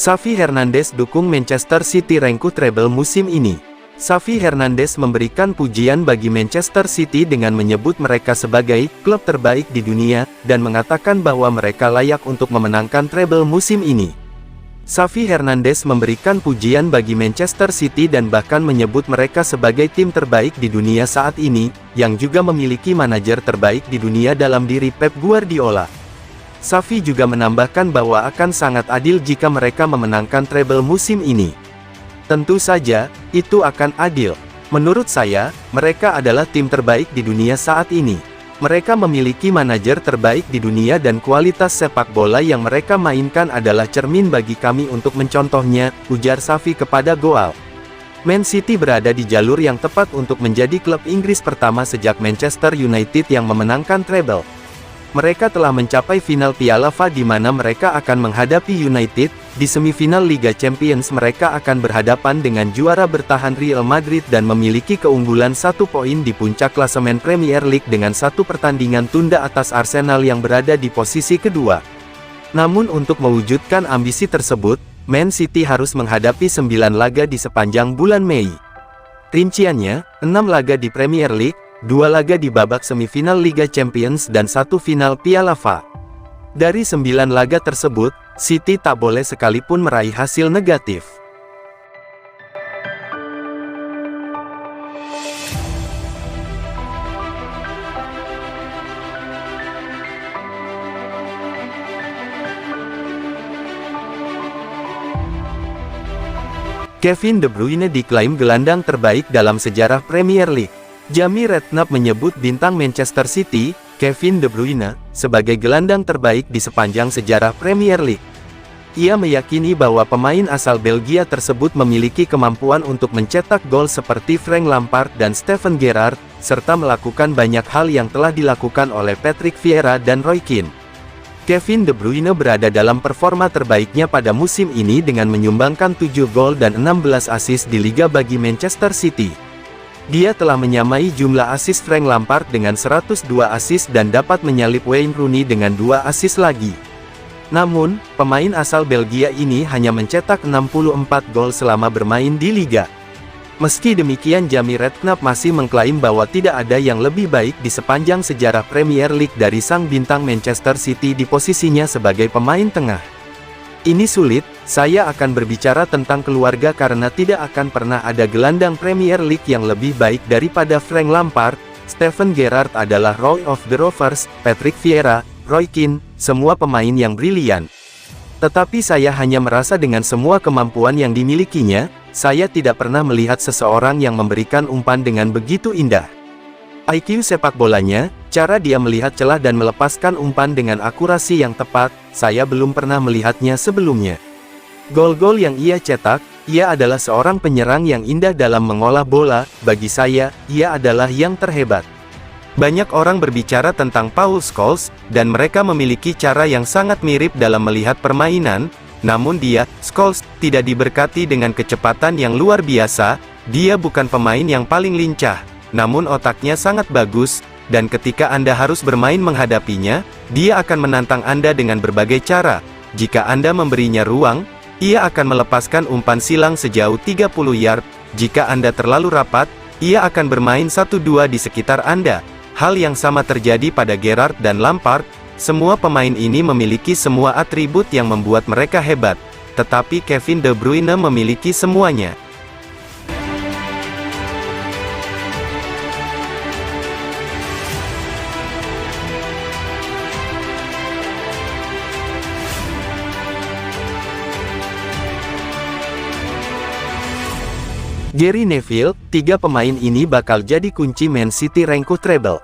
Xavi Hernandez dukung Manchester City rengkuh treble musim ini. Xavi Hernandez memberikan pujian bagi Manchester City dengan menyebut mereka sebagai klub terbaik di dunia, dan mengatakan bahwa mereka layak untuk memenangkan treble musim ini. Xavi Hernandez memberikan pujian bagi Manchester City dan bahkan menyebut mereka sebagai tim terbaik di dunia saat ini, yang juga memiliki manajer terbaik di dunia dalam diri Pep Guardiola. Xavi juga menambahkan bahwa akan sangat adil jika mereka memenangkan treble musim ini. Tentu saja, itu akan adil. Menurut saya, mereka adalah tim terbaik di dunia saat ini. Mereka memiliki manajer terbaik di dunia dan kualitas sepak bola yang mereka mainkan adalah cermin bagi kami untuk mencontohnya, ujar Xavi kepada Goal. Man City berada di jalur yang tepat untuk menjadi klub Inggris pertama sejak Manchester United yang memenangkan treble. Mereka telah mencapai final Piala FA di mana mereka akan menghadapi United. Di semifinal Liga Champions mereka akan berhadapan dengan juara bertahan Real Madrid dan memiliki keunggulan 1 poin di puncak klasemen Premier League dengan 1 pertandingan tunda atas Arsenal yang berada di posisi kedua. Namun untuk mewujudkan ambisi tersebut, Man City harus menghadapi 9 laga di sepanjang bulan Mei. Rinciannya, 6 laga di Premier League, 2 laga di babak semifinal Liga Champions dan 1 final Piala FA. Dari 9 laga tersebut, City tak boleh sekalipun meraih hasil negatif. Kevin De Bruyne diklaim gelandang terbaik dalam sejarah Premier League. Jamie Redknapp menyebut bintang Manchester City, Kevin De Bruyne, sebagai gelandang terbaik di sepanjang sejarah Premier League. Ia meyakini bahwa pemain asal Belgia tersebut memiliki kemampuan untuk mencetak gol seperti Frank Lampard dan Steven Gerrard, serta melakukan banyak hal yang telah dilakukan oleh Patrick Vieira dan Roy Keane. Kevin De Bruyne berada dalam performa terbaiknya pada musim ini dengan menyumbangkan 7 gol dan 16 assist di Liga bagi Manchester City. Dia telah menyamai jumlah assist Frank Lampard dengan 102 assist dan dapat menyalip Wayne Rooney dengan 2 assist lagi. Namun, pemain asal Belgia ini hanya mencetak 64 gol selama bermain di Liga. Meski demikian Jamie Redknapp masih mengklaim bahwa tidak ada yang lebih baik di sepanjang sejarah Premier League dari sang bintang Manchester City di posisinya sebagai pemain tengah. Ini sulit, saya akan berbicara tentang keluarga karena tidak akan pernah ada gelandang Premier League yang lebih baik daripada Frank Lampard. Steven Gerrard adalah Roy of the Rovers, Patrick Vieira, Roy Keane, semua pemain yang brilian. Tetapi saya hanya merasa dengan semua kemampuan yang dimilikinya, saya tidak pernah melihat seseorang yang memberikan umpan dengan begitu indah. IQ sepak bolanya, cara dia melihat celah dan melepaskan umpan dengan akurasi yang tepat, saya belum pernah melihatnya sebelumnya. Gol-gol yang ia cetak, ia adalah seorang penyerang yang indah dalam mengolah bola, bagi saya, ia adalah yang terhebat. Banyak orang berbicara tentang Paul Scholes, dan mereka memiliki cara yang sangat mirip dalam melihat permainan, namun dia, Scholes, tidak diberkati dengan kecepatan yang luar biasa. Dia bukan pemain yang paling lincah, namun otaknya sangat bagus, dan ketika Anda harus bermain menghadapinya, dia akan menantang Anda dengan berbagai cara. Jika Anda memberinya ruang, ia akan melepaskan umpan silang sejauh 30 yard. Jika Anda terlalu rapat, ia akan bermain 1-2 di sekitar Anda. Hal yang sama terjadi pada Gerrard dan Lampard. Semua pemain ini memiliki semua atribut yang membuat mereka hebat, tetapi Kevin De Bruyne memiliki semuanya. Gary Neville, 3 pemain ini bakal jadi kunci Man City rengkuh treble.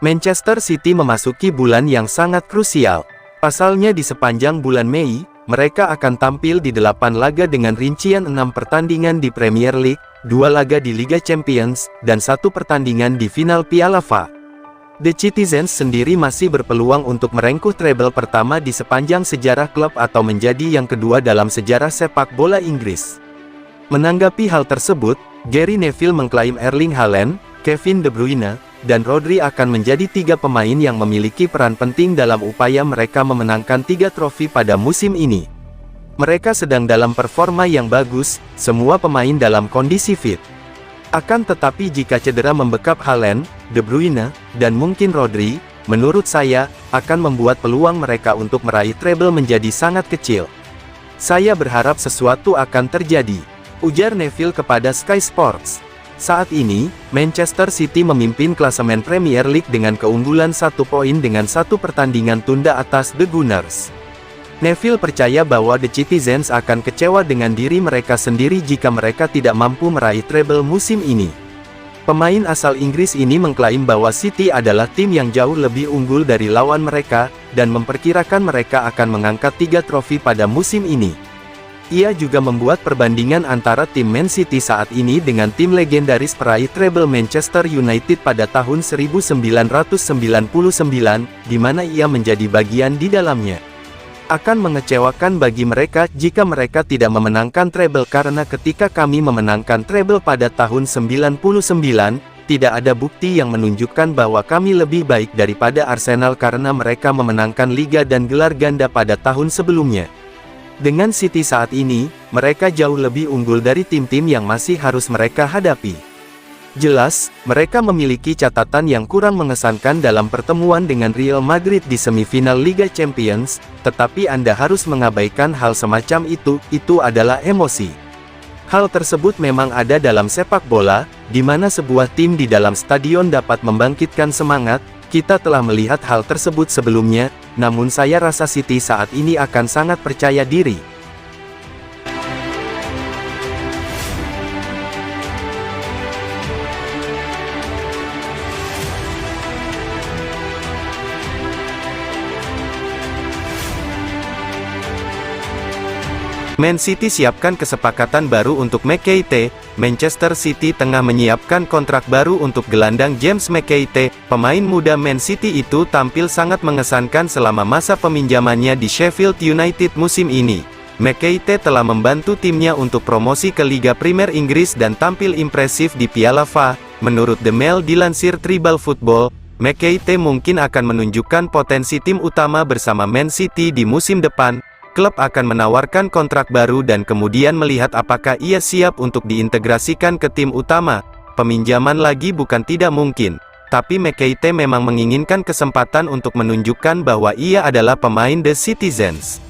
Manchester City memasuki bulan yang sangat krusial. Pasalnya di sepanjang bulan Mei, mereka akan tampil di 8 laga dengan rincian 6 pertandingan di Premier League, 2 laga di Liga Champions, dan 1 pertandingan di final Piala FA. The Citizens sendiri masih berpeluang untuk merengkuh treble pertama di sepanjang sejarah klub atau menjadi yang kedua dalam sejarah sepak bola Inggris. Menanggapi hal tersebut, Gary Neville mengklaim Erling Haaland, Kevin De Bruyne, dan Rodri akan menjadi 3 pemain yang memiliki peran penting dalam upaya mereka memenangkan 3 trofi pada musim ini. Mereka sedang dalam performa yang bagus, semua pemain dalam kondisi fit. Akan tetapi jika cedera membekap Haaland, De Bruyne, dan mungkin Rodri, menurut saya, akan membuat peluang mereka untuk meraih treble menjadi sangat kecil. Saya berharap sesuatu akan terjadi, ujar Neville kepada Sky Sports. Saat ini, Manchester City memimpin klasemen Premier League dengan keunggulan 1 poin dengan 1 pertandingan tunda atas The Gunners. Neville percaya bahwa The Citizens akan kecewa dengan diri mereka sendiri jika mereka tidak mampu meraih treble musim ini. Pemain asal Inggris ini mengklaim bahwa City adalah tim yang jauh lebih unggul dari lawan mereka, dan memperkirakan mereka akan mengangkat 3 trofi pada musim ini. Ia juga membuat perbandingan antara tim Man City saat ini dengan tim legendaris peraih treble Manchester United pada tahun 1999, di mana ia menjadi bagian di dalamnya. Akan mengecewakan bagi mereka jika mereka tidak memenangkan treble karena ketika kami memenangkan treble pada tahun 99, tidak ada bukti yang menunjukkan bahwa kami lebih baik daripada Arsenal karena mereka memenangkan Liga dan gelar ganda pada tahun sebelumnya. Dengan City saat ini, mereka jauh lebih unggul dari tim-tim yang masih harus mereka hadapi. Jelas, mereka memiliki catatan yang kurang mengesankan dalam pertemuan dengan Real Madrid di semifinal Liga Champions, tetapi Anda harus mengabaikan hal semacam itu adalah emosi. Hal tersebut memang ada dalam sepak bola, di mana sebuah tim di dalam stadion dapat membangkitkan semangat. Kita telah melihat hal tersebut sebelumnya, namun saya rasa City saat ini akan sangat percaya diri. Man City siapkan kesepakatan baru untuk McKeithe. Manchester City tengah menyiapkan kontrak baru untuk gelandang James McKeithe. Pemain muda Man City itu tampil sangat mengesankan selama masa peminjamannya di Sheffield United musim ini. McKeithe telah membantu timnya untuk promosi ke Liga Primer Inggris dan tampil impresif di Piala FA. Menurut The Mail dilansir Tribal Football, McKeithe mungkin akan menunjukkan potensi tim utama bersama Man City di musim depan. Klub akan menawarkan kontrak baru dan kemudian melihat apakah ia siap untuk diintegrasikan ke tim utama. Peminjaman lagi bukan tidak mungkin, tapi McKeithe memang menginginkan kesempatan untuk menunjukkan bahwa ia adalah pemain The Citizens.